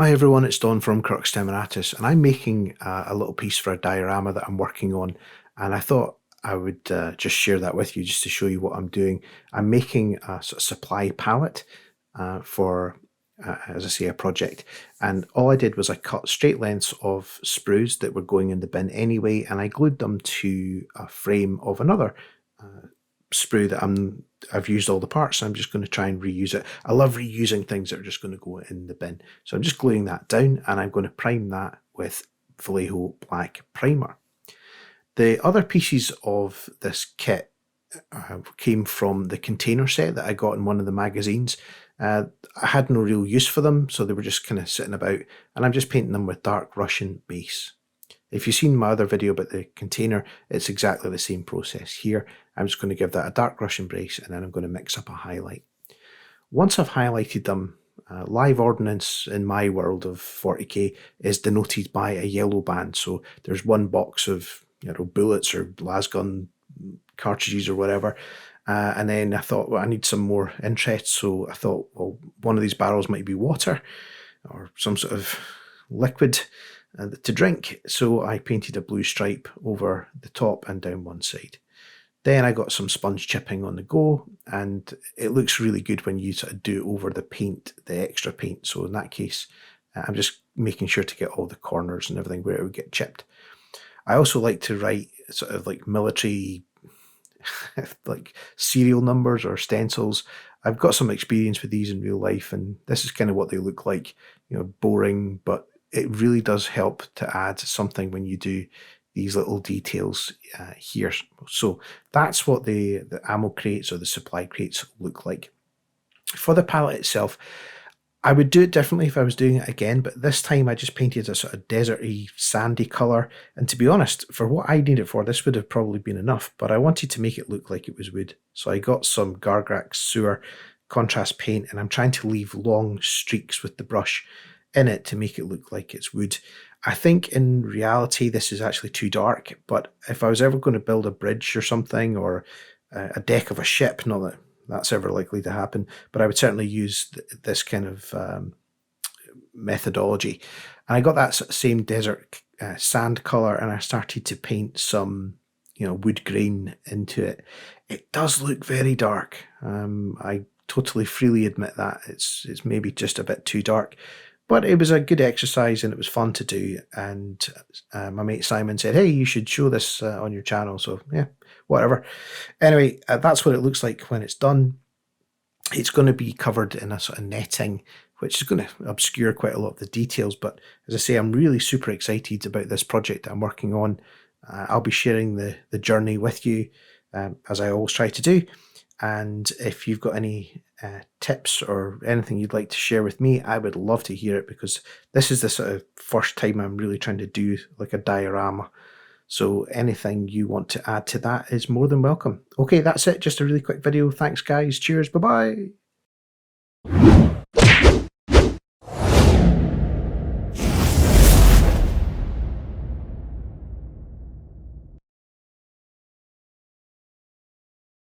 Hi everyone, it's Don from Crux Temeratus, and I'm making a little piece for a diorama that I'm working on, and I thought I would just share that with you just to show you what I'm doing. I'm making a sort of supply pallet for, as I say, a project, and all I did was I cut straight lengths of sprues that were going in the bin anyway, and I glued them to a frame of another sprue that I've used all the parts, and I'm just going to try and reuse it. I love reusing things that are just going to go in the bin. So I'm just gluing that down, and I'm going to prime that with Vallejo black primer. The other pieces of this kit came from the container set that I got in one of the magazines. I had no real use for them, so they were just kind of sitting about, and I'm just painting them with dark Russian base. If you've seen my other video about the container, it's exactly the same process here. I'm just going to give that a dark Russian base, and then I'm going to mix up a highlight. Once I've highlighted them, live ordnance in my world of 40k is denoted by a yellow band. So there's one box of bullets or lasgun cartridges or whatever. And then I thought, well, I need some more interest. So I thought, well, one of these barrels might be water or some sort of liquid to drink. So I painted a blue stripe over the top and down one side. Then I got some sponge chipping on the go, and it looks really good when you sort of do over the paint, the extra paint. So in that case, I'm just making sure to get all the corners and everything where it would get chipped. I also like to write sort of like military like serial numbers or stencils. I've got some experience with these in real life, and this is kind of what they look like, boring, but it really does help to add something when you do these little details here. So that's what the ammo crates or the supply crates look like. For the palette itself, I would do it differently if I was doing it again, but this time I just painted a sort of deserty, sandy colour. And to be honest, for what I need it for, this would have probably been enough, but I wanted to make it look like it was wood. So I got some Gargrax Sewer contrast paint, and I'm trying to leave long streaks with the brush in it to make it look like it's wood. I think in reality this is actually too dark, but if I was ever going to build a bridge or something, or a deck of a ship, not that that's ever likely to happen, but I would certainly use this kind of methodology. And I got that same desert sand color, and I started to paint some wood grain into it. It does look very dark. I totally freely admit that it's maybe just a bit too dark. But it was a good exercise, and it was fun to do. And my mate Simon said, hey, you should show this on your channel. So yeah, whatever. Anyway, that's what it looks like when it's done. It's going to be covered in a sort of netting, which is going to obscure quite a lot of the details. But as I say, I'm really super excited about this project that I'm working on. I'll be sharing the journey with you, as I always try to do. And if you've got any tips or anything you'd like to share with me, I would love to hear it, because this is the sort of first time I'm really trying to do like a diorama. So anything you want to add to that is more than welcome. Okay, that's it. Just a really quick video. Thanks, guys. Cheers. Bye-bye.